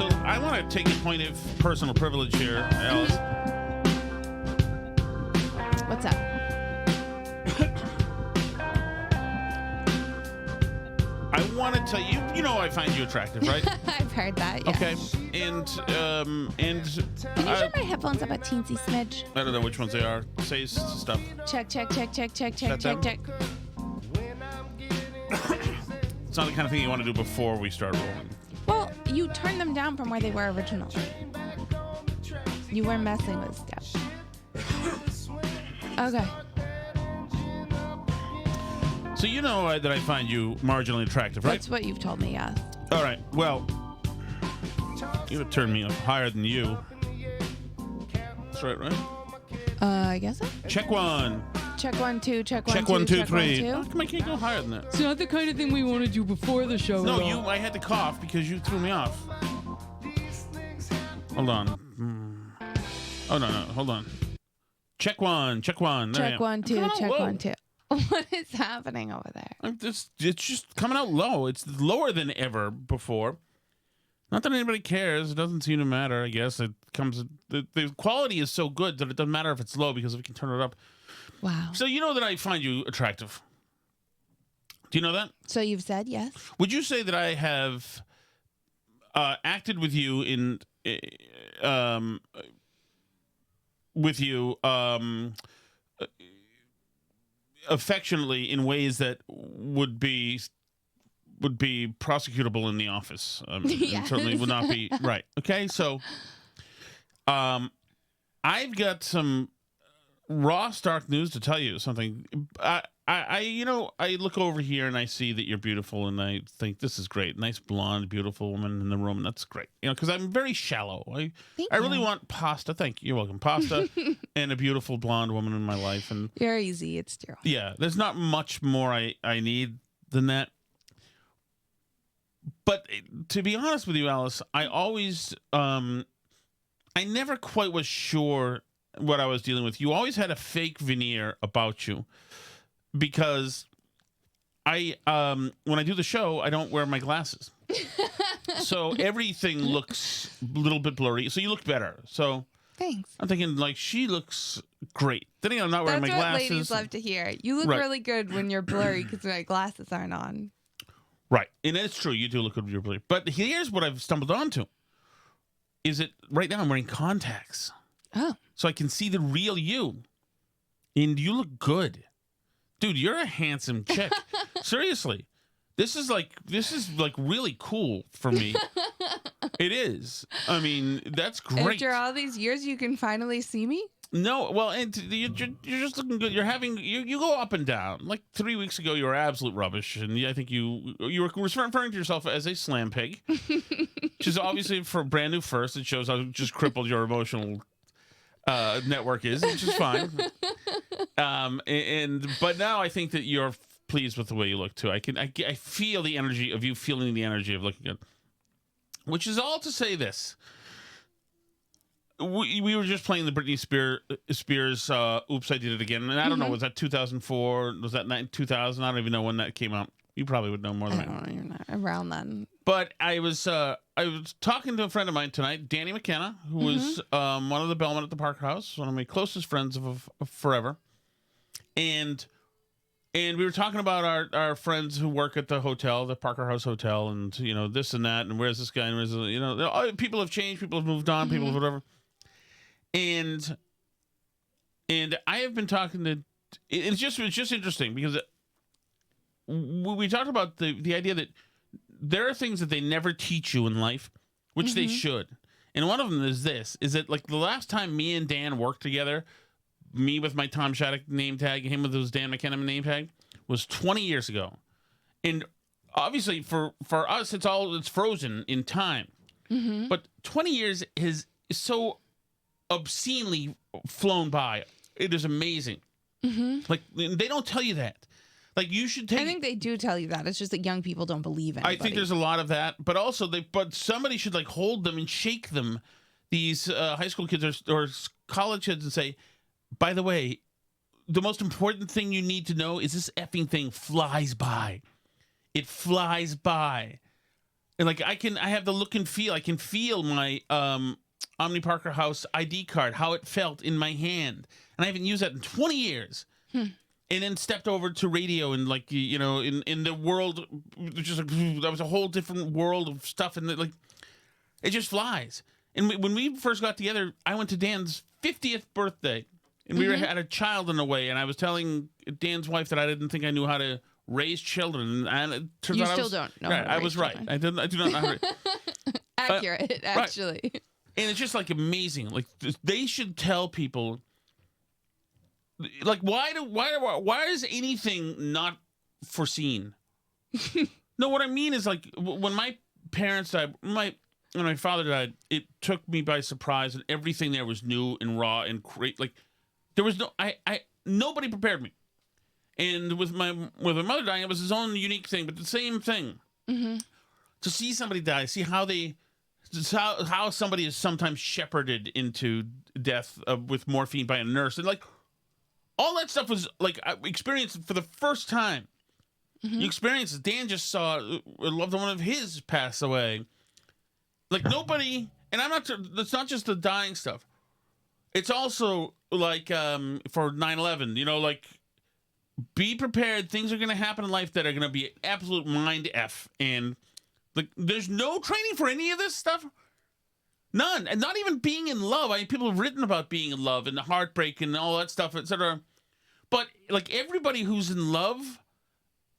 So I want to take a point of personal privilege here, Alice. What's up? I want to tell you, you know I find you attractive, right? I've heard that, yeah. Okay. And Can you turn my headphones up a teensy smidge? I don't know which ones they are. Say stuff. Check. Shut them. It's not the kind of thing you want to do before we start rolling. Well, you turn them down from where they were originally. You were messing with stuff. Okay. So you know that I find you marginally attractive, right? That's what you've told me, yes. All right. Well, you would turn me up higher than you. That's right? I guess so. Check one. Check 1, 2, check 1, Check 2, 1, 2, check 3. 1, How 2. come I can't go higher than that? It's not the kind of thing we want to do before the show. No, at all. I had to cough because you threw me off. Hold on. Oh, no. Hold on. Check one. There I Check am. 1, 2, I'm coming out check low. 1, 2. What is happening over there? It's just coming out low. It's lower than ever before. Not that anybody cares. It doesn't seem to matter, I guess. It comes. The quality is so good that it doesn't matter if it's low because we can turn it up. Wow. So you know that I find you attractive. Do you know that? So you've said yes? Would you say that I have acted with you affectionately in ways that would be prosecutable in the office? Yes. And certainly would not be right. Okay, so I've got some raw, stark news to tell you something. I look over here and I see that you're beautiful, and I think this is great. Nice blonde, beautiful woman in the room. That's great. Because I'm very shallow. I really want pasta. Thank you. You're welcome. Pasta and a beautiful blonde woman in my life. And You're easy. It's true. yeah, there's not much more I need than that. But to be honest with you, Alice, I always I never quite was sure what I was dealing with. You always had a fake veneer about you, because I when I do the show, I don't wear my glasses. So everything looks a little bit blurry. So you look better. So Thanks. I'm thinking, like, she looks great. Then again, I'm not wearing That's my what glasses. ladies love to hear. You look Right. really good when you're blurry because my glasses aren't on. Right. And it's true. You do look good with your blurry. But here's what I've stumbled onto. Is it right now I'm wearing contacts. Oh. So I can see the real you. And you look good. Dude, you're a handsome chick. Seriously. This is like really cool for me. It is. I mean, that's great. After all these years, you can finally see me? No, well, and you're just looking good. You go up and down. Like 3 weeks ago, you were absolute rubbish, and I think you were referring to yourself as a slam pig, which is obviously for a brand new first. It shows how just crippled your emotional network is, which is fine. But now I think that you're pleased with the way you look too. I feel the energy of you feeling the energy of looking good, which is all to say this. We were just playing the Britney Spears Oops, I Did It Again. And I don't know, was that 2004? Was that 2000? I don't even know when that came out. You probably would know more than I don't know. You're not around then. But I was talking to a friend of mine tonight, Danny McKenna, who was one of the bellmen at the Parker House, one of my closest friends of forever. And we were talking about our friends who work at the hotel, the Parker House Hotel, and, this and that, and where's this guy, and where's people have changed, people have moved on, people have whatever. And I have been talking to. It's just interesting because we talked about the idea that there are things that they never teach you in life, which they should. And one of them is this: is that, like, the last time me and Dan worked together, me with my Tom Shattuck name tag, him with his Dan McKenna name tag, was 20 years ago. And obviously for us, it's frozen in time. But 20 years is so obscenely flown by. It is amazing. Like, they don't tell you that. Like, you should take. I think they do tell you that. It's just that young people don't believe it. I think there's a lot of that, but also but somebody should, like, hold them and shake them, these high school kids or college kids, and say, by the way, the most important thing you need to know is this effing thing flies by. It flies by. And like I have the look and feel. I can feel my Omni Parker House ID card, how it felt in my hand, and I haven't used that in 20 years. And then stepped over to radio and like in the world, just like that was a whole different world of stuff, and like it just flies. And when we first got together, I went to Dan's 50th birthday, and we had a child in the way, and I was telling Dan's wife that I didn't think I knew how to raise children, and it turns You out still don't know. Right, How to I was raise right. children. I do not know how to. Accurate, actually. Right. And it's just like amazing. Like they should tell people. Like why is anything not foreseen? No, what I mean is like when my parents died, when my father died, it took me by surprise, and everything there was new and raw and great. Like there was nobody prepared me. And with my mother dying, it was his own unique thing, but the same thing. To see somebody die, see how how somebody is sometimes shepherded into death with morphine by a nurse, and like. All that stuff was like I experienced it for the first time. You experienced it. Dan just saw a loved one of his pass away. Like nobody, and I'm not. It's not just the dying stuff. It's also like for 9/11. Like be prepared. Things are going to happen in life that are going to be absolute mind f. And like there's no training for any of this stuff. None, and not even being in love. I mean, people have written about being in love and the heartbreak and all that stuff, etc. But like everybody who's in love,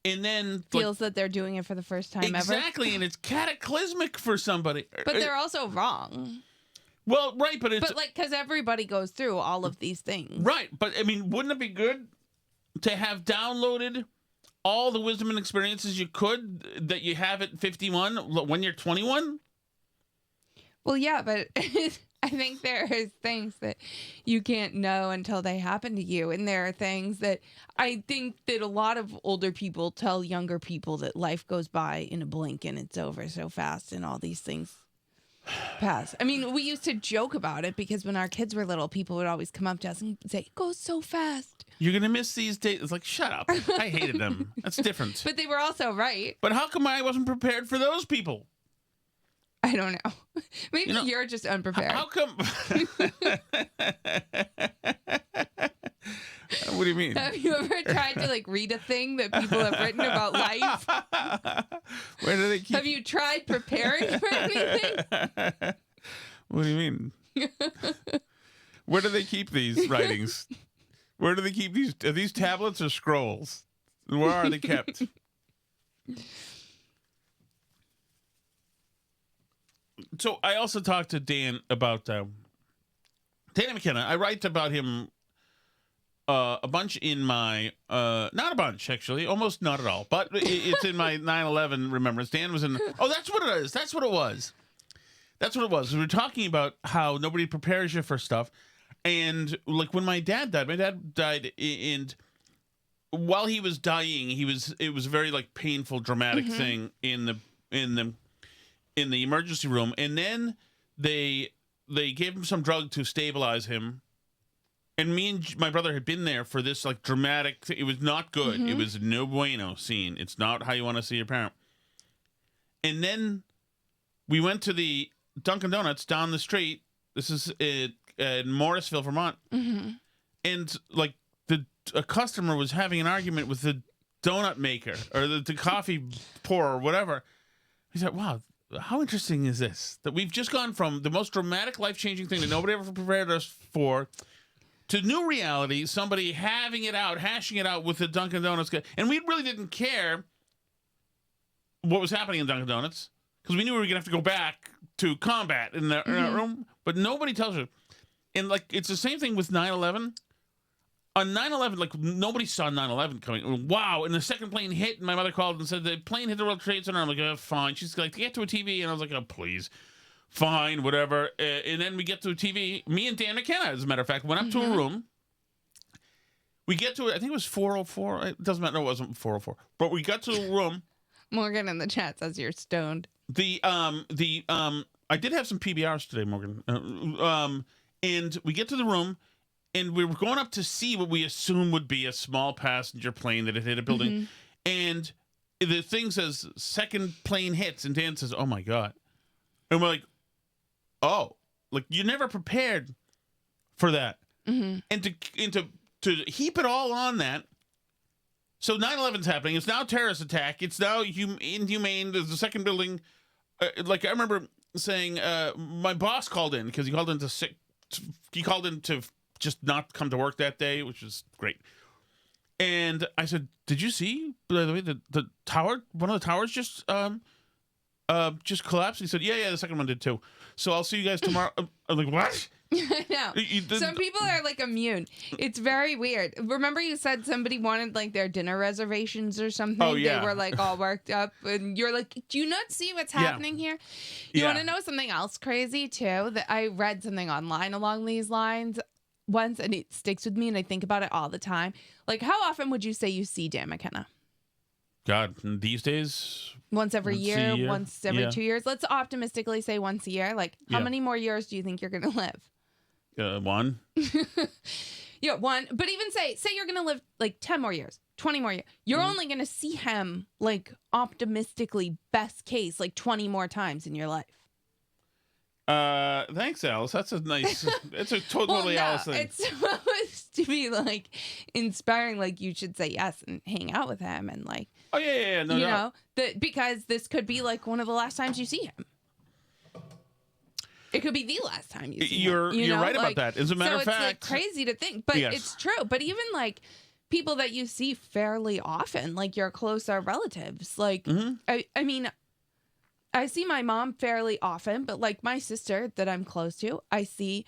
and then Feels that they're doing it for the first time ever. Exactly, and it's cataclysmic for somebody. But they're also wrong. Well, right, but it's like because everybody goes through all of these things. Right, but I mean, wouldn't it be good to have downloaded all the wisdom and experiences you could that you have at 51 when you're 21? Well, yeah, but I think there are things that you can't know until they happen to you. And there are things that I think that a lot of older people tell younger people that life goes by in a blink and it's over so fast and all these things pass. I mean, we used to joke about it because when our kids were little, people would always come up to us and say, it goes so fast. You're going to miss these days. It's like, shut up. I hated them. That's different. But they were also right. But how come I wasn't prepared for those people? I don't know. Maybe you're just unprepared. How come? What do you mean? Have you ever tried to like read a thing that people have written about life? Where do they keep? Have you tried preparing for anything? What do you mean? Where do they keep these writings? Where do they keep these? Are these tablets or scrolls? Where are they kept? So I also talked to Dan about Danny McKenna. I write about him a bunch in my not a bunch actually, almost not at all, but it's in my 9/11 remembrance. Dan was in. Oh, that's what it is. That's what it was. That's what it was. We were talking about how nobody prepares you for stuff, and like when my dad died, and while he was dying, it was a very like painful, dramatic thing in the emergency room, and then they gave him some drug to stabilize him, and me and my brother had been there for this like dramatic it was not good. It was no bueno scene. It's not how you want to see your parent. And then we went to the Dunkin' Donuts down the street. This is in Morrisville, Vermont, and like a customer was having an argument with the donut maker or the coffee pourer or whatever. He said, wow, how interesting is this? That we've just gone from the most dramatic, life-changing thing that nobody ever prepared us for to new reality, somebody hashing it out with the Dunkin' Donuts guy. And we really didn't care what was happening in Dunkin' Donuts because we knew we were going to have to go back to combat in that room. But nobody tells you. And, like, it's the same thing with 9/11. On 9/11, like, nobody saw 9/11 coming. Wow. And the second plane hit, and my mother called and said, the plane hit the World Trade Center. I'm like, oh, fine. She's like, get to a TV. And I was like, oh, please. Fine, whatever. And then we get to a TV. Me and Dan McKenna, as a matter of fact, went up to a room. We get to it. I think it was 404. It doesn't matter. No, it wasn't 404. But we got to the room. Morgan in the chat says you're stoned. I did have some PBRs today, Morgan. And we get to the room. And we were going up to see what we assume would be a small passenger plane that had hit a building. And the thing says second plane hits, and Dan says, "Oh my god," and we're like, "Oh, like you're never prepared for that," and to heap it all on that. So 9/11's happening. It's now a terrorist attack. It's now inhumane. There's the second building. Like I remember saying, my boss called in because he called in to sick. He called in to just not come to work that day, which was great. And I said, "Did you see, by the way, the tower? One of the towers just collapsed." He said, "Yeah, the second one did too. So I'll see you guys tomorrow." I'm like, "What?" I know. Some people are like immune. It's very weird. Remember you said somebody wanted like their dinner reservations or something? Oh, yeah. They were like all worked up. And you're like, do you not see what's happening here? You want to know something else crazy too? That I read something online along these lines once and it sticks with me and I think about it all the time. Like how often would you say you see Dan McKenna? God, these days... Once every year, year. once every 2 years. Let's optimistically say once a year. Like how many more years do you think you're going to live? One. Yeah, one. But even say you're going to live like 10 more years, 20 more years. You're only going to see him like optimistically best case like 20 more times in your life. Thanks, Alice. That's a nice, it's a totally Alice thing. It's supposed to be like inspiring. Like you should say yes and hang out with him and like, oh yeah. No, you know, because this could be like one of the last times you see him. It could be the last time you see him. You're know? right like, about that. As a matter of fact, it's like crazy to think, but it's true. But even like people that you see fairly often, like your closer relatives, like I mean, I see my mom fairly often, but like my sister that I'm close to, I see,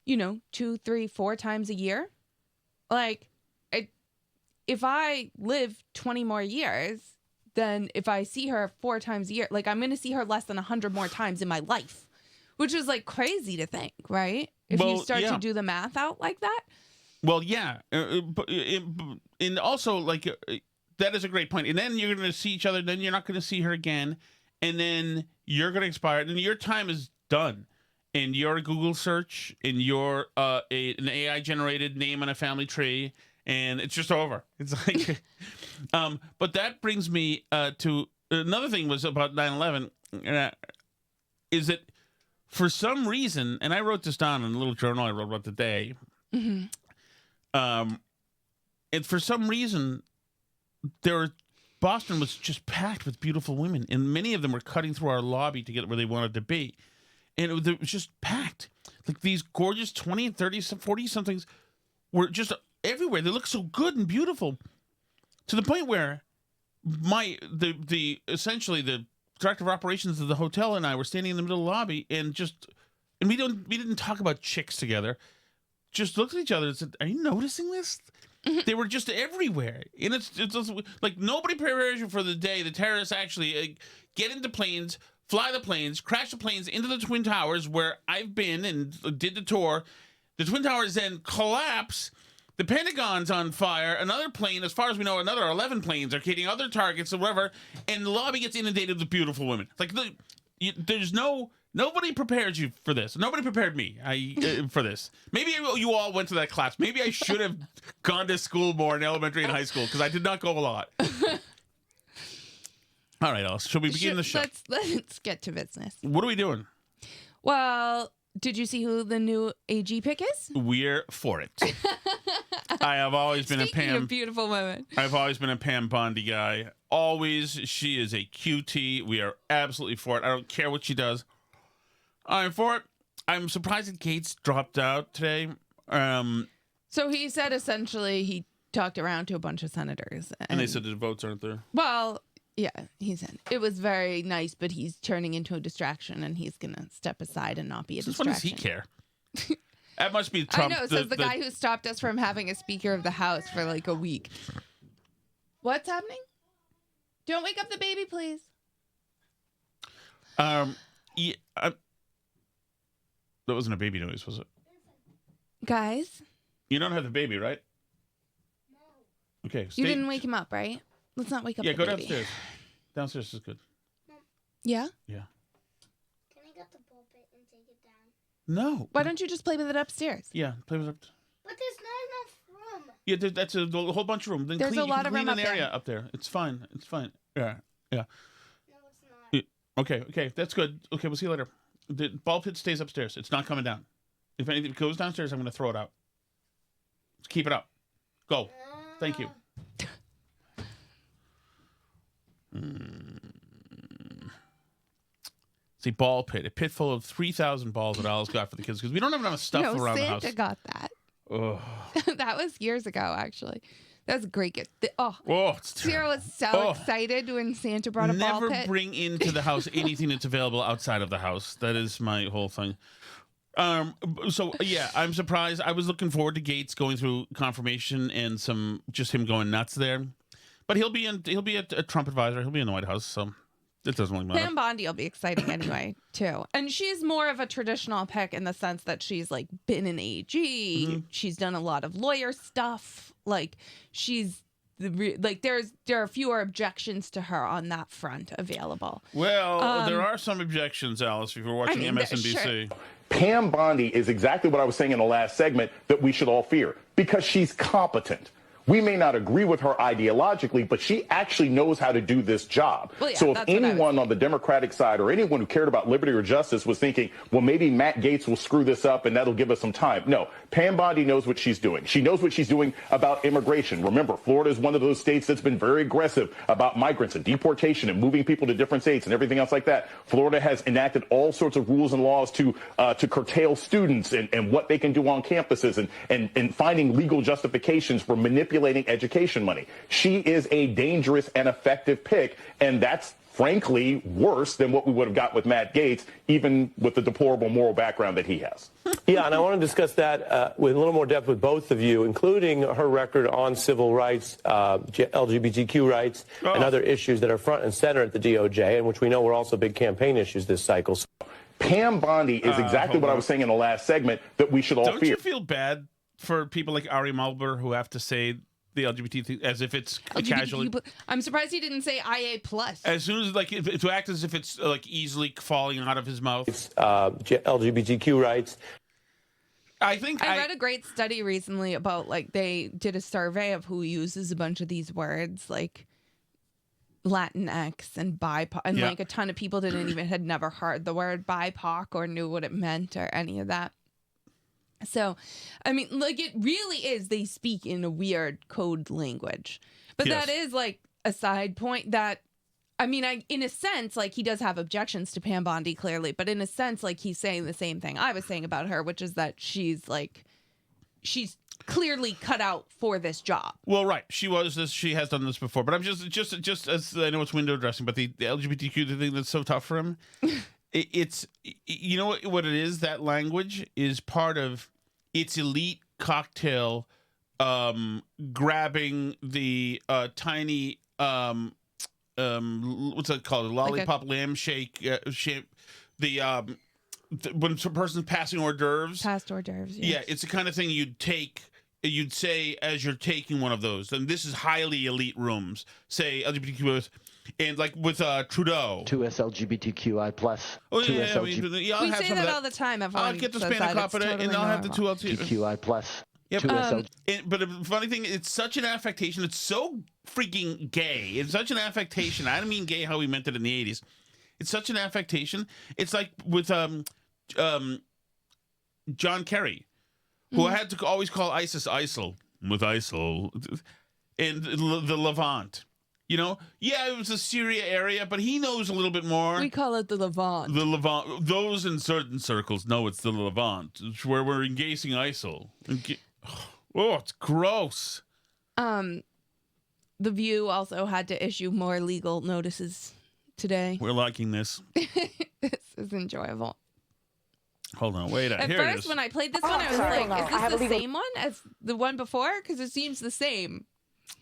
2, 3, 4 times a year. Like, if I live 20 more years, then if I see her 4 times a year, like I'm going to see her less than 100 more times in my life. Which is like crazy to think, right? If you start to do the math out like that. Well, yeah. And also, like, that is a great point. And then you're going to see each other. Then you're not going to see her again. And then you're going to expire. And your time is done. And your Google search and your an AI-generated name on a family tree. And it's just over. It's like... but that brings me to... Another thing was about 9/11. Is that... For some reason, and I wrote this down in a little journal I wrote about the day. And for some reason, Boston was just packed with beautiful women, and many of them were cutting through our lobby to get where they wanted to be, and it was just packed. Like these gorgeous 20 and 30, 40 somethings were just everywhere. They looked so good and beautiful, to the point where essentially the director of operations of the hotel and I were standing in the middle of the lobby and we didn't talk about chicks together. Just looked at each other and said, "Are you noticing this?" They were just everywhere, and it's just, like nobody prepares you for the day the terrorists actually get into planes, fly the planes, crash the planes into the Twin Towers, where I've been and did the tour. The Twin Towers then collapse. The Pentagon's on fire. Another plane, as far as we know, another 11 planes are hitting other targets or whatever, and the lobby gets inundated with beautiful women. Like nobody prepares you for this. Nobody prepared me for this. Maybe you all went to that class. Maybe I should have gone to school more in elementary and high school because I did not go a lot. All right, Alice. Shall we begin the show? Let's get to business. What are we doing? Well, did you see who the new AG pick is? We're for it. I have always been Speaking of beautiful women. I've always been a Pam Bondi guy. Always. She is a QT. We are absolutely for it. I don't care what she does. I'm for it. I'm surprised that Gaetz dropped out today. So he said essentially he talked around to a bunch of senators. And they said the votes aren't there. Well, yeah, he said it was very nice, but he's turning into a distraction and he's going to step aside and not be a distraction. What does he care? That must be Trump. I know, says the guy who stopped us from having a Speaker of the House for like a week. What's happening? Don't wake up the baby, please. Yeah, that wasn't a baby noise, was it? Guys? You don't have the baby, right? No. Okay. You didn't wake him up, right? Let's not wake up the baby. Yeah, go downstairs. Downstairs is good. Yeah? Yeah. Can I get the ball pit and take it down? No. Why don't you just play with it upstairs? Yeah, play with it. But there's not enough room. Yeah, that's a whole bunch of room. Then There's a lot of room clean up an area there. up there. It's fine. It's fine. Yeah. No, it's not. Okay, that's good. Okay, we'll see you later. The ball pit stays upstairs. It's not coming down. If anything goes downstairs, I'm going to throw it out. Just keep it up. Go. Thank you. See, ball pit. A pit full of 3,000 balls that Alice got for the kids because we don't have enough stuff around the house. Santa got that. Oh. That was years ago, actually. That was a great gift. It's Sarah was so excited when Santa brought a ball pit. Never bring into the house anything that's available outside of the house. That is my whole thing. So yeah, I'm surprised. I was looking forward to Gaetz going through confirmation and just him going nuts there. But he'll be a Trump advisor. He'll be in the White House, so it doesn't really matter. Pam Bondi will be exciting anyway, too. And she's more of a traditional pick in the sense that she's like been an AG. Mm-hmm. She's done a lot of lawyer stuff. Like there are fewer objections to her on that front available. Well, there are some objections, Alice, if you're watching MSNBC. Sure. Pam Bondi is exactly what I was saying in the last segment that we should all fear because she's competent. We may not agree with her ideologically, but she actually knows how to do this job. Well, yeah, so if anyone on the Democratic side or anyone who cared about liberty or justice was thinking, well, maybe Matt Gaetz will screw this up and that'll give us some time. No, Pam Bondi knows what she's doing. She knows what she's doing about immigration. Remember, Florida is one of those states that's been very aggressive about migrants and deportation and moving people to different states and everything else like that. Florida has enacted all sorts of rules and laws to curtail students and what they can do on campuses and finding legal justifications for manipulating education money. She is a dangerous and effective pick, and that's frankly worse than what we would have got with Matt Gaetz, even with the deplorable moral background that he has. Yeah, and I want to discuss that with a little more depth with both of you, including her record on civil rights, LGBTQ rights, and other issues that are front and center at the DOJ, and which we know were also big campaign issues this cycle. Pam Bondi is exactly what I was saying in the last segment that we should all fear. Don't you feel bad for people like Ari Mulber who have to say the LGBT thing as if it's casually? I'm surprised he didn't say IA+. As soon as, to act as if it's, like, easily falling out of his mouth. It's LGBTQ rights. I read a great study recently about, they did a survey of who uses a bunch of these words, like Latinx and BIPOC, and, a ton of people had never heard the word BIPOC or knew what it meant or any of that. So, I mean, it really is, they speak in a weird code language. But yes. That is, a side point that, I mean, in a sense, he does have objections to Pam Bondi, clearly. But in a sense, he's saying the same thing I was saying about her, which is that she's clearly cut out for this job. Well, right. She has done this before. But I'm just as I know it's window dressing, but the LGBTQ thing that's so tough for him. It's, you know what it is? That language is part of its elite cocktail, grabbing the tiny, what's that called? Lollipop lamb shake, when some person's passing hors d'oeuvres. Past hors d'oeuvres, yes. Yeah, it's the kind of thing you'd say as you're taking one of those. And this is highly elite rooms. Say LGBTQ. And with Trudeau. 2SLGBTQI+. Oh, yeah, I'll we say that all the time. I'll get the Spanakopita totally and I'll have the 2LGBTQI+. Yep. But the funny thing, it's such an affectation. It's so freaking gay. It's such an affectation. I don't mean gay how we meant it in the 80s. It's such an affectation. It's like with John Kerry, who had to always call ISIS ISIL with ISIL. And the Levant. It was a Syria area, but he knows a little bit more. We call it the Levant. The Levant. Those in certain circles know it's the Levant. It's where we're engaging ISIL. Oh, it's gross. The View also had to issue more legal notices today. We're liking this. This is enjoyable. Hold on, wait. At here first, it is. when I played this one, I was like, is this the same one as the one before? Because it seems the same.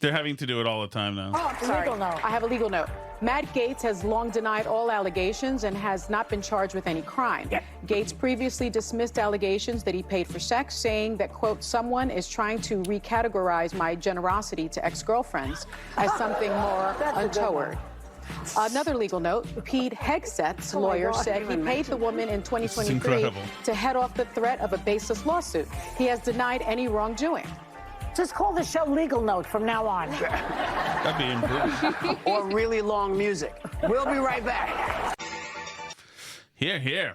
They're having to do it all the time now. Legal note. I have a legal note. Matt Gaetz has long denied all allegations and has not been charged with any crime. Gaetz previously dismissed allegations that he paid for sex, saying that, quote, someone is trying to recategorize my generosity to ex-girlfriends as something more untoward. Another legal note, Pete Hegseth's lawyer said he paid the woman in 2023 to head off the threat of a baseless lawsuit. He has denied any wrongdoing. Just call the show Legal Note from now on. That'd be improved. Or really long music. We'll be right back. Here, here.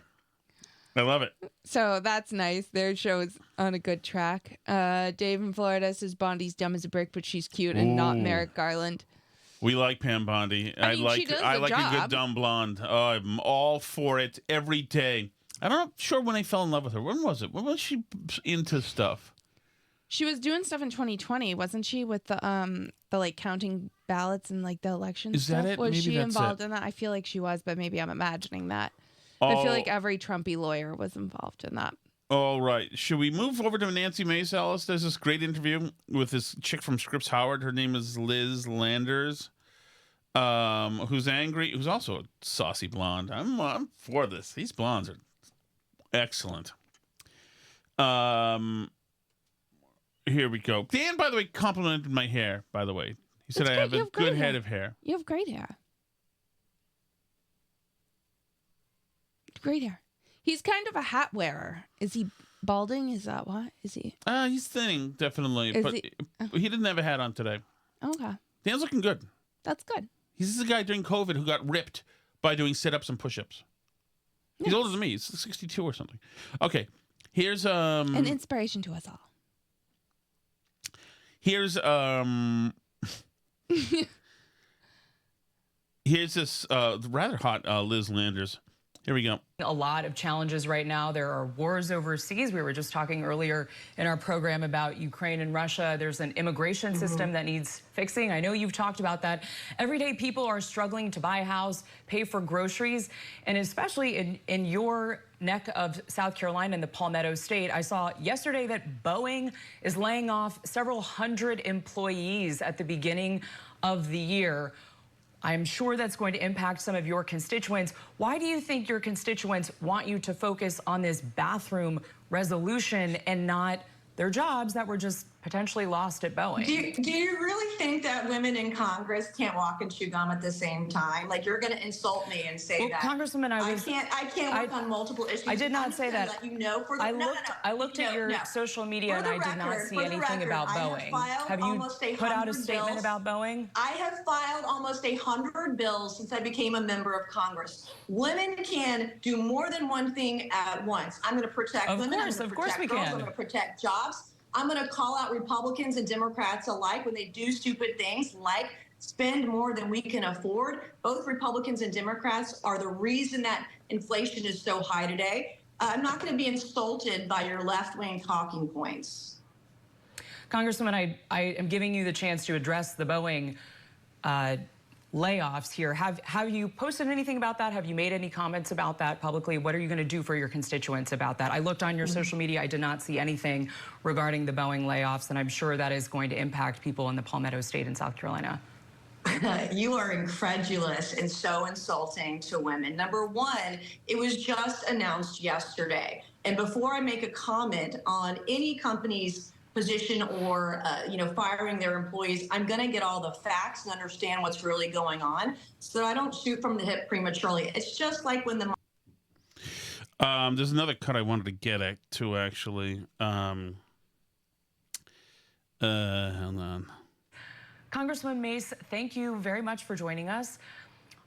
I love it. So that's nice. Their show is on a good track. Dave in Florida says Bondi's dumb as a brick, but she's cute and not Merrick Garland. We like Pam Bondi. I mean, she does the a good job. dumb blonde. Oh, I'm all for it every day. I'm not sure when I fell in love with her. When was it? When was she into stuff? She was doing stuff in 2020, wasn't she? With the like counting ballots and like the election Is stuff. that it? Was Maybe she that's involved it. in that? I feel like she was, but maybe I'm imagining that. I feel like every Trumpy lawyer was involved in that. All right. Should we move over to Nancy Mace, Alice? There's this great interview with this chick from Scripps Howard. Her name is Liz Landers, who's angry, who's also a saucy blonde. I'm for this. These blondes are excellent. Here we go. Dan, by the way, complimented my hair, by the way. He said I have a good head of hair. You have great hair. Great hair. He's kind of a hat wearer. Is he balding? Is that what? Is he? He's thinning, definitely. But he didn't have a hat on today. Okay. Dan's looking good. That's good. He's the guy during COVID who got ripped by doing sit-ups and push-ups. He's older than me. He's 62 or something. Okay. Here's an inspiration to us all. Here's here's this rather hot Liz Landers. Here we go. A lot of challenges right now. There are wars overseas. We were just talking earlier in our program about Ukraine and Russia. There's an immigration system that needs fixing. I know you've talked about that. Everyday people are struggling to buy a house, pay for groceries, and especially in your neck of South Carolina in the Palmetto State. I saw yesterday that Boeing is laying off several hundred employees at the beginning of the year. I'm sure that's going to impact some of your constituents. Why do you think your constituents want you to focus on this bathroom resolution and not their jobs that were just potentially lost at Boeing? Do you really think that women in Congress can't walk and chew gum at the same time? Like, you're going to insult me and say that. Congresswoman, I can't work on multiple issues. I did not say that. Let you know for the, I looked at your social media and I did not see anything about Boeing. Have you put out a statement about Boeing? I have filed almost 100 bills since I became a member of Congress. Women can do more than one thing at once. I'm going to protect women. Of course we girls. can. I'm going to protect jobs. I'm going to call out Republicans and Democrats alike when they do stupid things like spend more than we can afford. Both Republicans and Democrats are the reason that inflation is so high today. I'm not going to be insulted by your left-wing talking points. Congresswoman, I am giving you the chance to address the Boeing layoffs here. Have you posted anything about that? Have you made any comments about that publicly? What are you going to do for your constituents about that? I looked on your social media. I did not see anything regarding the Boeing layoffs, and I'm sure that is going to impact people in the Palmetto State in South Carolina. You are incredulous and so insulting to women. Number one, it was just announced yesterday. And before I make a comment on any company's position or firing their employees, I'm going to get all the facts and understand what's really going on so that I don't shoot from the hip prematurely. It's just like when the there's another cut I wanted to get at too, actually. Hold on. Congresswoman Mace, thank you very much for joining us.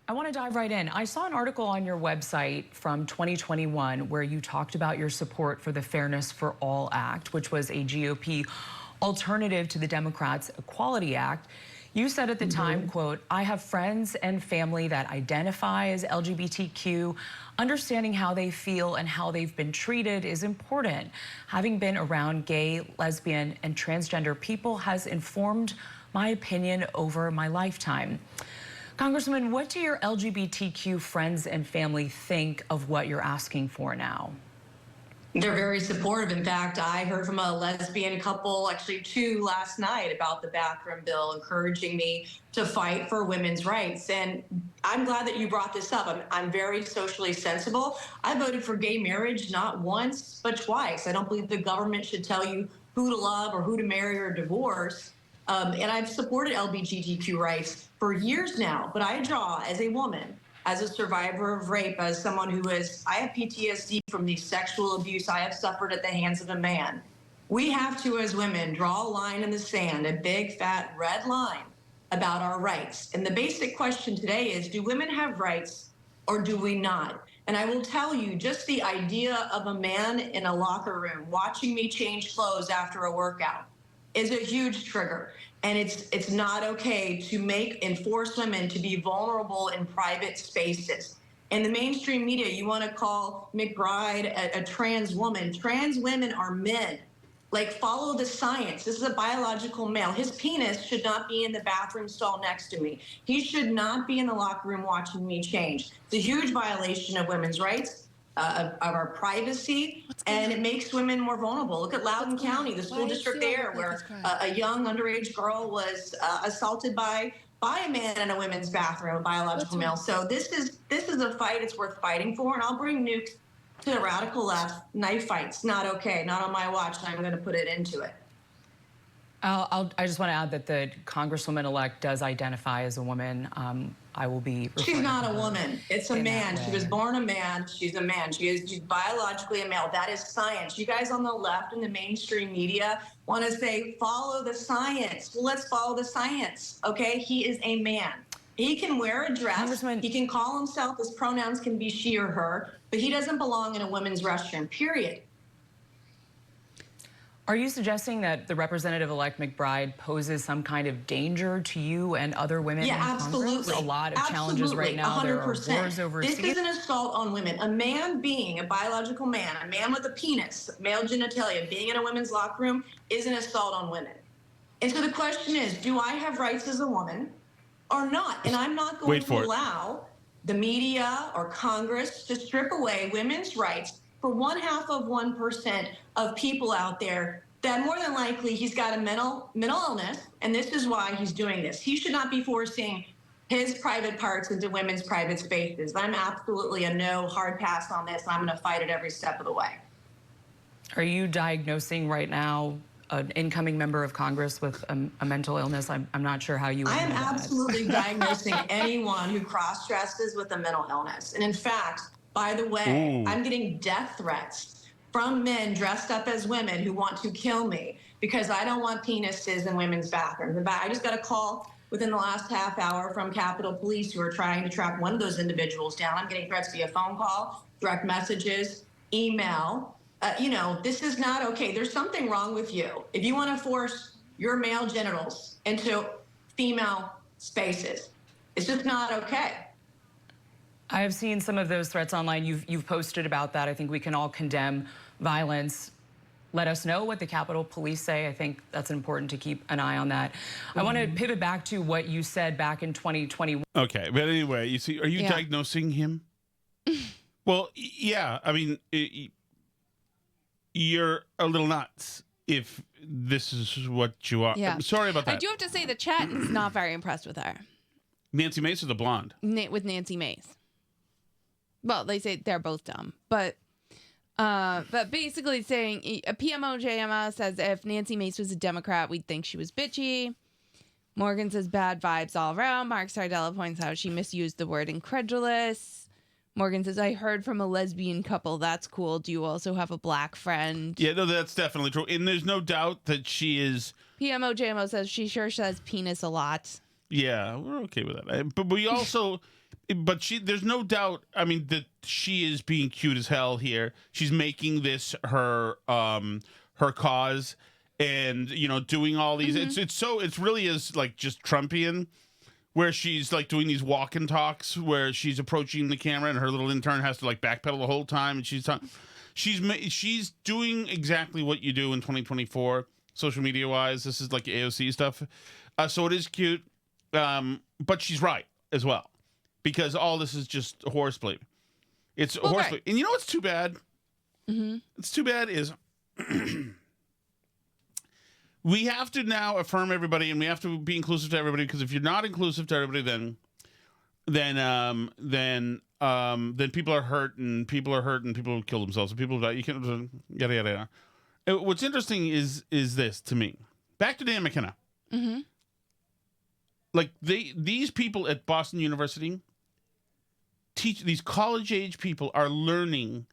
I want to dive right in. I saw an article on your website from 2021 where you talked about your support for the Fairness for All Act, which was a GOP alternative to the Democrats' Equality Act. You said at the time, quote, "I have friends and family that identify as LGBTQ. Understanding how they feel and how they've been treated is important. Having been around gay, lesbian, and transgender people has informed my opinion over my lifetime." Congresswoman, what do your LGBTQ friends and family think of what you're asking for now? They're very supportive. In fact, I heard from a lesbian couple, actually two last night, about the bathroom bill, encouraging me to fight for women's rights. And I'm glad that you brought this up. I'm very socially sensible. I voted for gay marriage not once, but twice. I don't believe the government should tell you who to love or who to marry or divorce. And I've supported LGBTQ rights for years now, but I draw as a woman, as a survivor of rape, as someone who I have PTSD from the sexual abuse I have suffered at the hands of a man. We have to, as women, draw a line in the sand, a big, fat, red line about our rights. And the basic question today is, do women have rights or do we not? And I will tell you, just the idea of a man in a locker room watching me change clothes after a workout is a huge trigger. And it's not okay to enforce women to be vulnerable in private spaces. In the mainstream media, you want to call McBride a trans woman. Trans women are men. Like, follow the science. This is a biological male. His penis should not be in the bathroom stall next to me. He should not be in the locker room watching me change. It's a huge violation of women's rights, of our privacy, and it makes women more vulnerable. Look at Loudoun County, the school district there, where a young underage girl was assaulted by a man in a women's bathroom, a biological male. So this is a fight it's worth fighting for, and I'll bring nukes to the radical left. Knife fights, not okay, not on my watch, and I'm going to put it into it. I just want to add that the Congresswoman-elect does identify as a woman. I will be. She's not a woman. It's a man. She was born a man. She's a man. She's biologically a male. That is science. You guys on the left in the mainstream media want to say, follow the science. Well, let's follow the science, okay? He is a man. He can wear a dress. He can call himself, his pronouns can be she or her, but he doesn't belong in a women's restroom, period. Are you suggesting that the Representative-elect McBride poses some kind of danger to you and other women in Congress? A lot of challenges right now. 100%. There are wars overseas. This is an assault on women. A man being a biological man, a man with a penis, male genitalia, being in a women's locker room is an assault on women. And so the question is, do I have rights as a woman or not? And I'm not going to allow the media or Congress to strip away women's rights for 0.5% of people out there that more than likely he's got a mental illness, and this is why he's doing this. He should not be forcing his private parts into women's private spaces. I'm absolutely a no hard pass on this. I'm going to fight it every step of the way. Are you diagnosing right now an incoming member of Congress with a mental illness? I'm not sure how you would I am know that. absolutely diagnosing anyone who cross-dresses with a mental illness. And in fact, by the way, I'm getting death threats from men dressed up as women who want to kill me because I don't want penises in women's bathrooms. In fact, I just got a call within the last half hour from Capitol Police who are trying to track one of those individuals down. I'm getting threats via phone call, direct messages, email. You know, this is not okay. There's something wrong with you. If you want to force your male genitals into female spaces, it's just not okay. I have seen some of those threats online. You've posted about that. I think we can all condemn violence. Let us know what the Capitol Police say. I think that's important to keep an eye on that. I want to pivot back to what you said back in 2021. Okay, but anyway, you see, are you diagnosing him? Well, yeah. I mean, you're a little nuts if this is what you are. Yeah. I'm sorry about that. I do have to say the chat is not very impressed with her. Nancy Mace or the blonde? With Nancy Mace. Well, they say they're both dumb, but basically saying a PMO JMA says if Nancy Mace was a Democrat, we'd think she was bitchy. Morgan says bad vibes all around. Mark Sardella points out she misused the word incredulous. Morgan says, I heard from a lesbian couple. That's cool. Do you also have a black friend? Yeah, no, that's definitely true. And there's no doubt that she is. PMO JMO says she sure says penis a lot. Yeah, we're okay with that. But we also. But there's no doubt, I mean, that she is being cute as hell here. She's making this her cause and, you know, doing all these. It's really is like just Trumpian, where she's like doing these walk and talks where she's approaching the camera and her little intern has to like backpedal the whole time. And she's doing exactly what you do in 2024, social media wise. This is like AOC stuff. So it is cute. But she's right as well. Because all this is just horseplay. It's horseplay. And you know what's too bad? It's too bad is we have to now affirm everybody and we have to be inclusive to everybody, because if you're not inclusive to everybody, then people are hurt and people kill themselves and people die. You can't yada yada yada. What's interesting is this to me. Back to Dan McKenna. Like these people at Boston University teach, these college age people are learning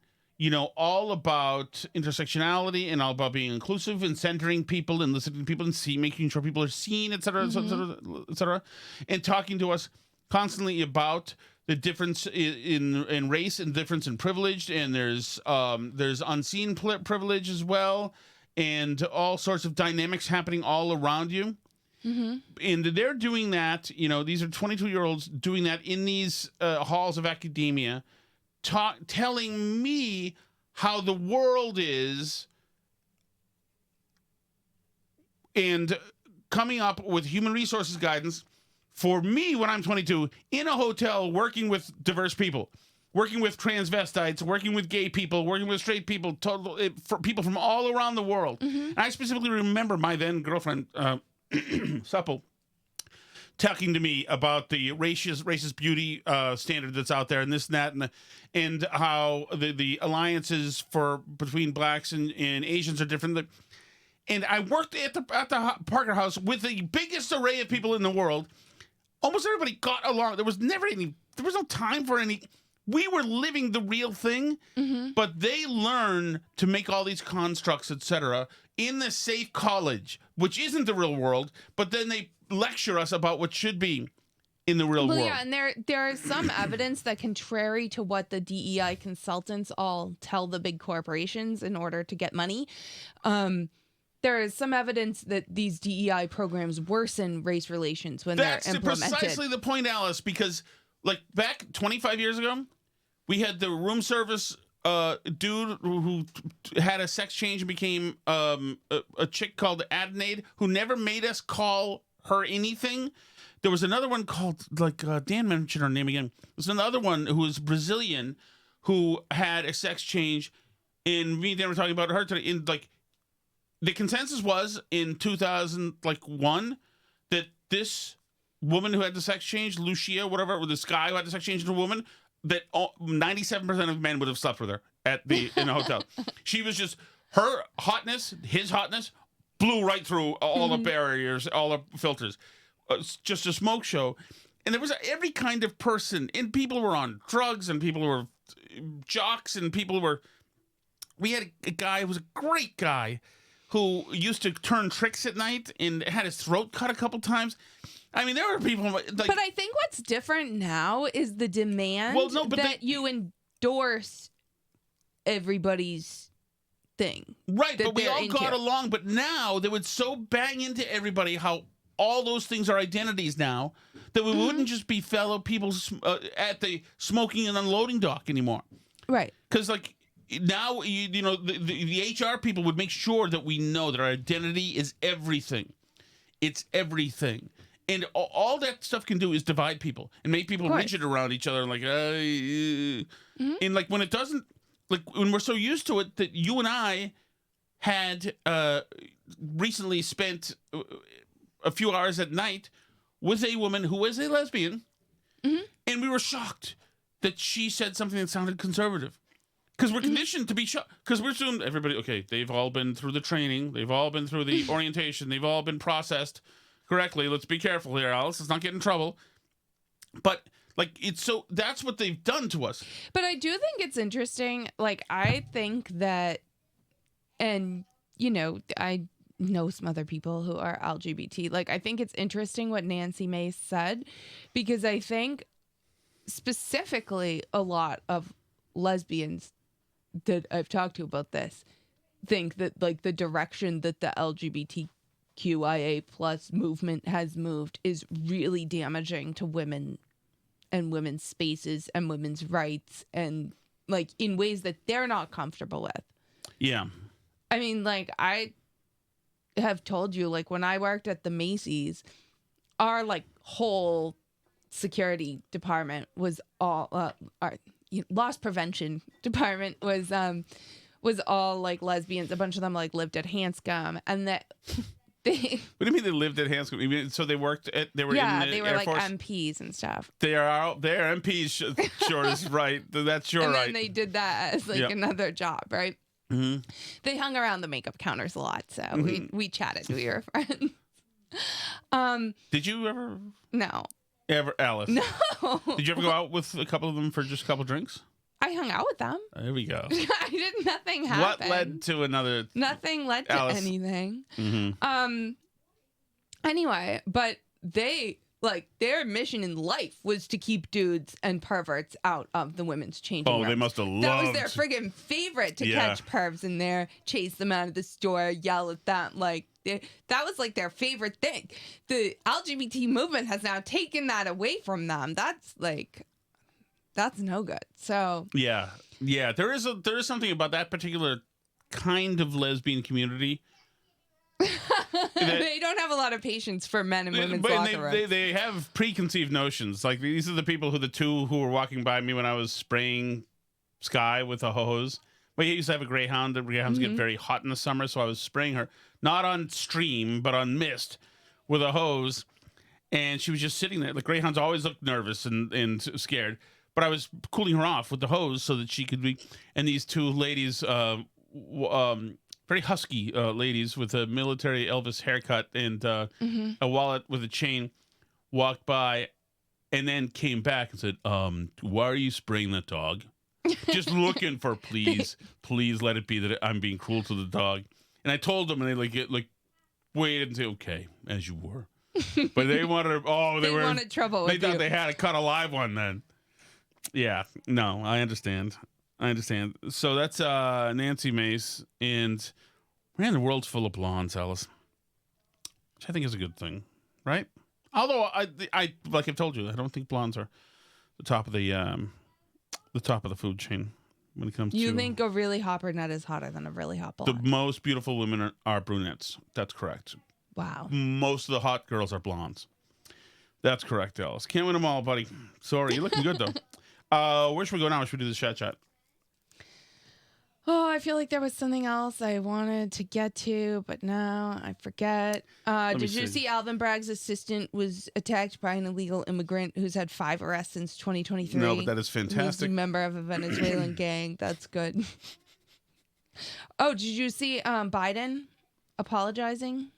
all about intersectionality and all about being inclusive and centering people and listening to people and making sure people are seen, et cetera, et cetera, et cetera, and talking to us constantly about the difference in race and difference in privilege, and there's unseen privilege as well, and all sorts of dynamics happening all around you. And they're doing that, these are 22-year-olds doing that in these halls of academia, telling me how the world is, and coming up with human resources guidance for me when I'm 22 in a hotel working with diverse people, working with transvestites, working with gay people, working with straight people, for people from all around the world. And I specifically remember my then girlfriend, Supple, talking to me about the racist beauty standard that's out there, and this and that, and how the alliances between blacks and Asians are different. And I worked at the Parker House with the biggest array of people in the world. Almost everybody got along. There was no time for any. We were living the real thing, but they learn to make all these constructs, etc., in the safe college, which isn't the real world, but then they lecture us about what should be in the real world. Yeah, and there is some evidence that, contrary to what the DEI consultants all tell the big corporations in order to get money, there is some evidence that these DEI programs worsen race relations when they're implemented. That's precisely the point, Alice, because back 25 years ago, we had the room service dude who had a sex change and became a chick called Adelaide, who never made us call her anything. There was another one called, Dan mentioned her name again. There's another one who was Brazilian who had a sex change, and me and Dan were talking about her today. The consensus was in 2001 that this woman who had the sex change, Lucia, whatever, or this guy who had the sex change into a woman, that 97% of men would have slept with her in a hotel. She was just, her hotness, his hotness, blew right through all the barriers, all the filters. It's just a smoke show. And there was every kind of person, and people were on drugs, and people were jocks, and we had a guy who was a great guy who used to turn tricks at night and had his throat cut a couple times. I mean, there were people but I think what's different now is the demand you endorse everybody's thing. Right, but we all got along. But now they would so bang into everybody how all those things are identities now that we wouldn't just be fellow people at the smoking and unloading dock anymore. Right. Because now, the HR people would make sure that we know that our identity is everything. It's everything. And all that stuff can do is divide people and make people rigid around each other. And when it doesn't, when we're so used to it that you and I had recently spent a few hours at night with a woman who was a lesbian, and we were shocked that she said something that sounded conservative. Because we're conditioned to be shocked. Because we're assumed everybody, they've all been through the training, they've all been through the orientation, they've all been processed correctly. Let's be careful here, Alice. Let's not get in trouble. But that's what they've done to us. But I do think it's interesting. I think that, and I know some other people who are LGBT. I think it's interesting what Nancy Mace said, because I think specifically a lot of lesbians that I've talked to about this think that the direction that the LGBTQIA plus movement has moved is really damaging to women and women's spaces and women's rights, and in ways that they're not comfortable with. Yeah. I mean, I have told you, when I worked at the Macy's, our whole security department was all our loss prevention department was all lesbians. A bunch of them lived at Hanscom, and that they. What do you mean they lived at Hanscom? You mean, so they worked at they were in the they were Air Force? MPs and stuff. They are out there. MPs sure is right. That's sure right. And then they did that as another job, right? Mm-hmm. They hung around the makeup counters a lot, so we chatted. We were friends. Did you ever? No. Ever, Alice? No. Did you ever go out with a couple of them for just a couple drinks? I hung out with them. There we go. Nothing happened. What led to another? Nothing led to Alice. anything. Mm-hmm. Anyway, but they their mission in life was to keep dudes and perverts out of the women's changing rooms. They must have loved. That was their friggin' favorite to catch pervs in there, chase them out of the store, yell at them. That was like their favorite thing. The LGBT movement has now taken that away from them. That's no good. So yeah. There is something about that particular kind of lesbian community. They don't have a lot of patience for men and women's locker rooms. They have preconceived notions. Like, these are the people the two who were walking by me when I was spraying Sky with a hose. We used to have a greyhound. The greyhounds get very hot in the summer, so I was spraying her, not on stream, but on mist with a hose. And she was just sitting there. The greyhounds always look nervous and scared. But I was cooling her off with the hose so that she could be. And these two ladies, very husky ladies with a military Elvis haircut and a wallet with a chain, walked by and then came back and said, why are you spraying that dog? Just looking for, please let it be that I'm being cruel to the dog. And I told them, and they waited and said, okay, as you were. But they wanted they wanted trouble with you. They thought they had to cut a live one then. Yeah, no, I understand. So that's Nancy Mace, and man, the world's full of blondes, Alice, which I think is a good thing, right? Although I like I've told you, I don't think blondes are the top of the food chain when it comes to. You think a really hot brunette is hotter than a really hot blonde? The most beautiful women are brunettes. That's correct. Wow. Most of the hot girls are blondes. That's correct, Alice. Can't win them all, buddy. Sorry, you're looking good though. Where should we go now? Should we do the chat? Oh, I feel like there was something else I wanted to get to, but now I forget. Did you see Alvin Bragg's assistant was attacked by an illegal immigrant who's had 5 arrests since 2023? No, but that is fantastic. He's a member of a Venezuelan gang. That's good. Oh, did you see Biden apologizing?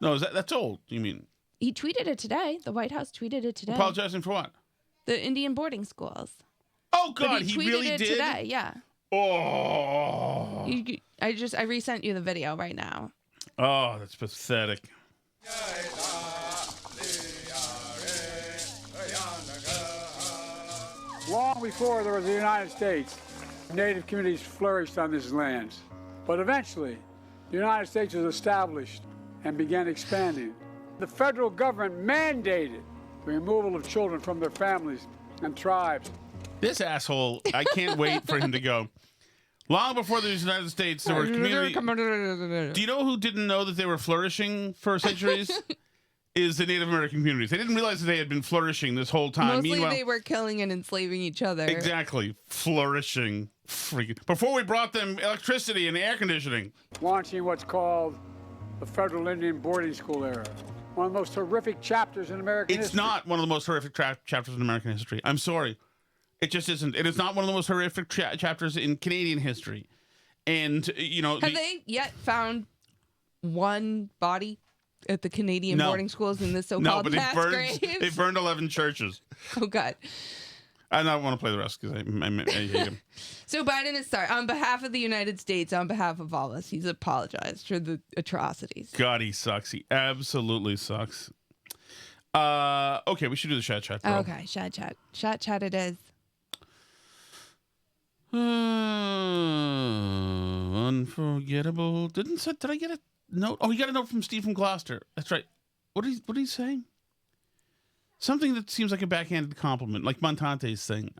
No, that's old, you mean? He tweeted it today. The White House tweeted it today. Apologizing for what? The Indian boarding schools. Oh, God, he really tweeted it did? today, yeah. Oh. I resent you the video right now. Oh, that's pathetic. Long before there was the United States, Native communities flourished on these lands. But eventually, the United States was established and began expanding. The federal government mandated the removal of children from their families and tribes. This asshole, I can't wait for him to go. Long before the United States, there were communities. Do you know who didn't know that they were flourishing for centuries? Is the Native American communities. They didn't realize that they had been flourishing this whole time. Mostly Meanwhile, they were killing and enslaving each other. Exactly. Flourishing. Freaking. Before we brought them electricity and air conditioning. Launching what's called the Federal Indian Boarding School era. One of the most horrific chapters in American history. It's not one of the most horrific chapters in American history. I'm sorry. It just isn't. It is not one of the most horrific chapters in Canadian history. And, Have they yet found one body at the Canadian boarding schools in the so-called mass graves? They burned 11 churches. Oh, God. I don't want to play the rest because I hate him. So Biden is sorry. On behalf of the United States, on behalf of all of us, he's apologized for the atrocities. God, he sucks. He absolutely sucks. Okay, we should do the chat, bro. Okay, chat it is. Unforgettable. Did I get a note? Oh, he got a note from Steve from Gloucester. That's right. What did he say? Something that seems like a backhanded compliment, like Montante's thing.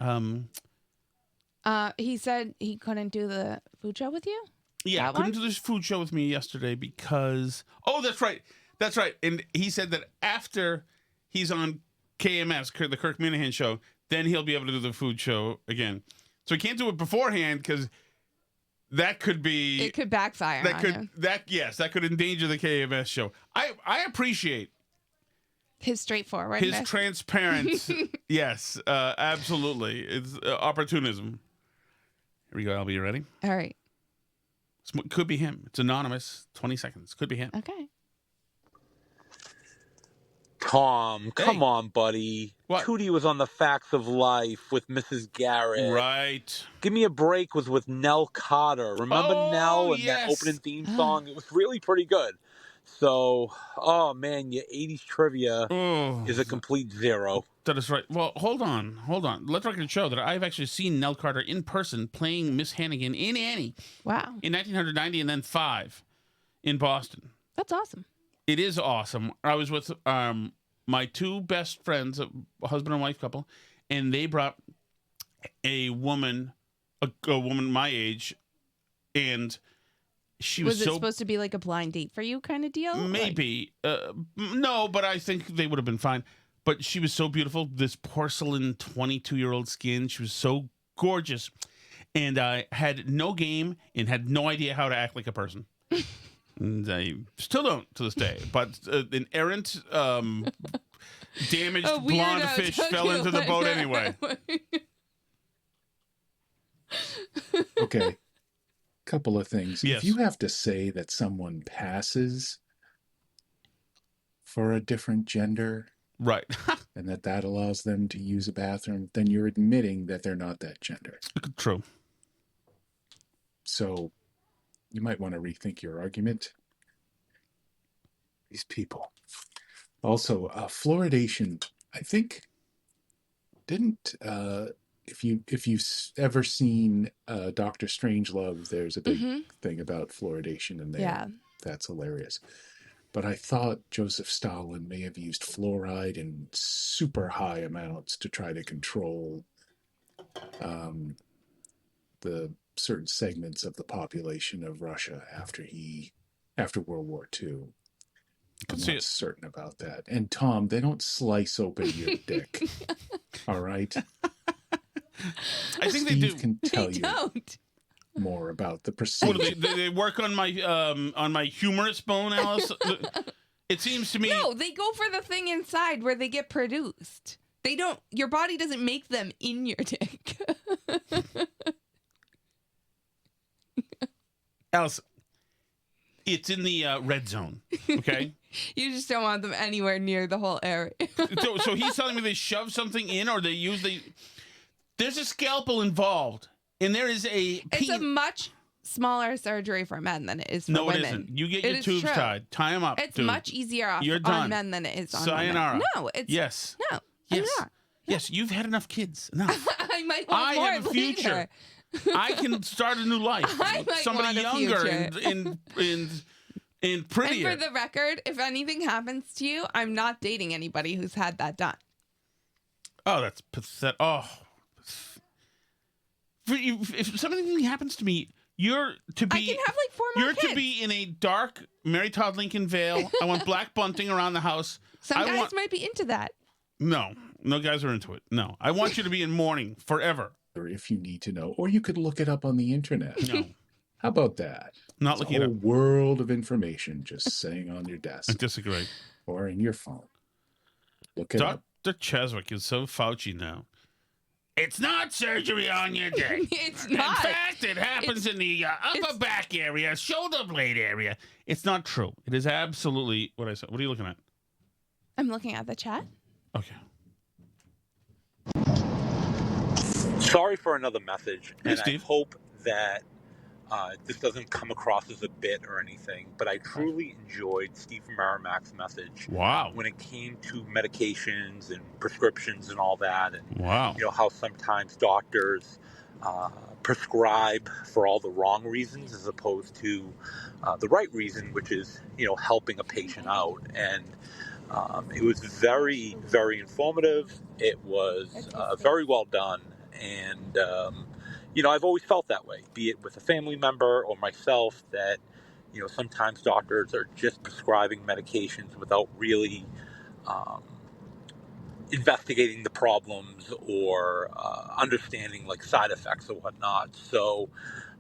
He said he couldn't do the food show with you? Yeah, couldn't do this food show with me yesterday because... Oh, that's right. That's right. And he said that after he's on KMS, the Kirk Minahan show, then he'll be able to do the food show again. So he can't do it beforehand because that could be... It could backfire on him. That could endanger the KMS show. I appreciate... His straightforwardness. His transparent... Yes, absolutely. It's opportunism. Here we go, Albie. You ready? All right. Could be him. It's anonymous. 20 seconds. Could be him. Okay. Tom, come on, buddy. What? Tootie was on The Facts of Life with Mrs. Garrett. Right. Give Me a Break was with Nell Carter. Remember Nell and that yes. opening theme song? It was really pretty good. So, oh man, your 80s trivia is a complete zero. That is right. Well, hold on. Let the record show that I've actually seen Nell Carter in person playing Miss Hannigan in Annie. Wow. In 1990 and then 5 in Boston. That's awesome. It is awesome. I was with my two best friends, a husband and wife couple, and they brought a woman my age, and she was it so... supposed to be like a blind date for you kind of deal? Maybe. No, but I think they would have been fine. But she was so beautiful. This porcelain 22-year-old skin. She was so gorgeous. And I had no game and had no idea how to act like a person. And I still don't to this day. But an errant, damaged blonde fish fell into the boat anyway. Okay. Couple of things. Yes. If you have to say that someone passes for a different gender, right, and that allows them to use a bathroom, then you're admitting that they're not that gender. True. So you might want to rethink your argument. These people. Also, fluoridation, I think, didn't... If you've ever seen Dr. Strangelove, there's a big thing about fluoridation in there. Yeah. That's hilarious. But I thought Joseph Stalin may have used fluoride in super high amounts to try to control the certain segments of the population of Russia after World War II. I'm not certain about that. And Tom, they don't slice open your dick. All right? I think Steve they do. Can tell you more about the procedure. What, they work on my humerus bone, Alice? It seems to me. No, they go for the thing inside where they get produced. They don't. Your body doesn't make them in your dick. Alice, it's in the red zone. Okay. You just don't want them anywhere near the whole area. so he's telling me they shove something in, or they use the. There's a scalpel involved, and there is a... It's a much smaller surgery for men than it is for women. No, it isn't. You get your tubes tied. Tie them up, It's dude. much easier on men than it is on Sayonara. women. No, it's... Yes. No, yes. it's not. Yes, you've had enough kids. Enough. I might want more have a future. later. I can start a new life. I might Somebody want a younger future. and prettier. And for the record, if anything happens to you, I'm not dating anybody who's had that done. Oh, that's pathetic. Oh. If something happens to me, you're to be. I can have like 4 more You're kids. to be in a dark Mary Todd Lincoln veil. I want black bunting around the house. Some guys might be into that. No guys are into it. No, I want you to be in mourning forever. Or if you need to know, or you could look it up on the internet. No. How about that? Not looking it up. A world of information just sitting on your desk. I disagree. Or in your phone. Look it up. Dr. Cheswick is so Fauci now. It's not surgery on your dick. It's In not. fact, it happens in the upper back area, shoulder blade area. It's not true. It is absolutely what I said. What are you looking at? I'm looking at the chat. Okay. Sorry for another message, Hey, and Steve. I hope that this doesn't come across as a bit or anything, but I truly enjoyed Steve Merrimack's message. Wow. When it came to medications and prescriptions and all that, and Wow. you know how sometimes doctors prescribe for all the wrong reasons as opposed to the right reason, which is helping a patient out. And it was very, very informative. It was very well done, and I've always felt that way, be it with a family member or myself, that, sometimes doctors are just prescribing medications without really investigating the problems or understanding like side effects or whatnot. So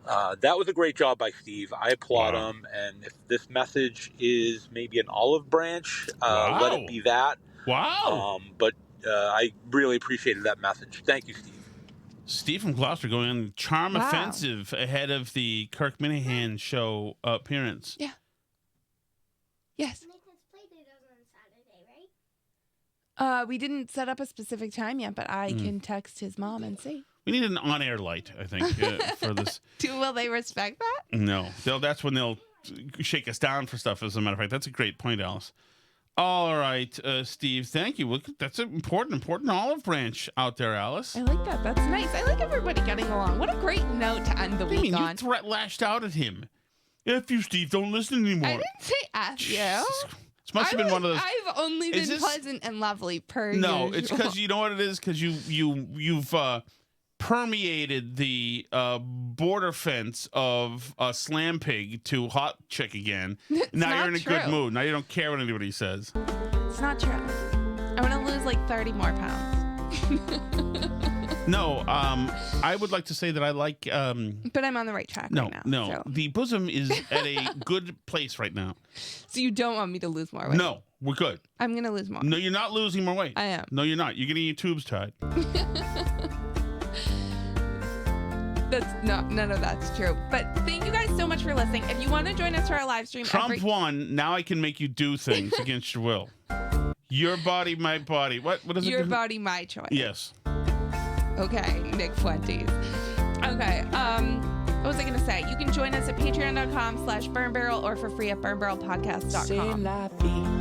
that was a great job by Steve. I applaud him. And if this message is maybe an olive branch, let it be that. Wow. But I really appreciated that message. Thank you, Steve. Steve from Gloucester going on charm offensive ahead of the Kirk Minahan show appearance. Yeah. Yes. Nathan's play date on Saturday, right? We didn't set up a specific time yet, but I can text his mom and see. We need an on-air light, I think, for this. Will they respect that? No. That's when they'll shake us down for stuff, as a matter of fact. That's a great point, Alice. All right, Steve, thank you. Look, that's an important olive branch out there, Alice. I like that. That's nice. I like everybody getting along. What a great note to end the week on. You lashed out at him. F you, Steve. Don't listen anymore. I didn't say F you. This must have been one of those. I've only been pleasant and lovely per No, usual. it's because you know what it is? Because you've permeated the border fence of Slam Pig to Hot Chick again. Now you're in a good mood. Now you don't care what anybody says. It's not true. I want to lose like 30 more pounds. No, I would like to say that I like... but I'm on the right track right now. No, so. The bosom is at a good place right now. So you don't want me to lose more weight? No, we're good. I'm going to lose more. No, you're not losing more weight. I am. No, you're not. You're getting your tubes tied. None of that's true. But thank you guys so much for listening. If you want to join us for our live stream, Trump won. Now I can make you do things against your will. Your body, my body. What is it? Your body, my choice. Yes. Okay, Nick Fuentes. Okay, what was I going to say? You can join us at patreon.com/burnbarrel or for free at burnbarrelpodcast.com. C'est la vie.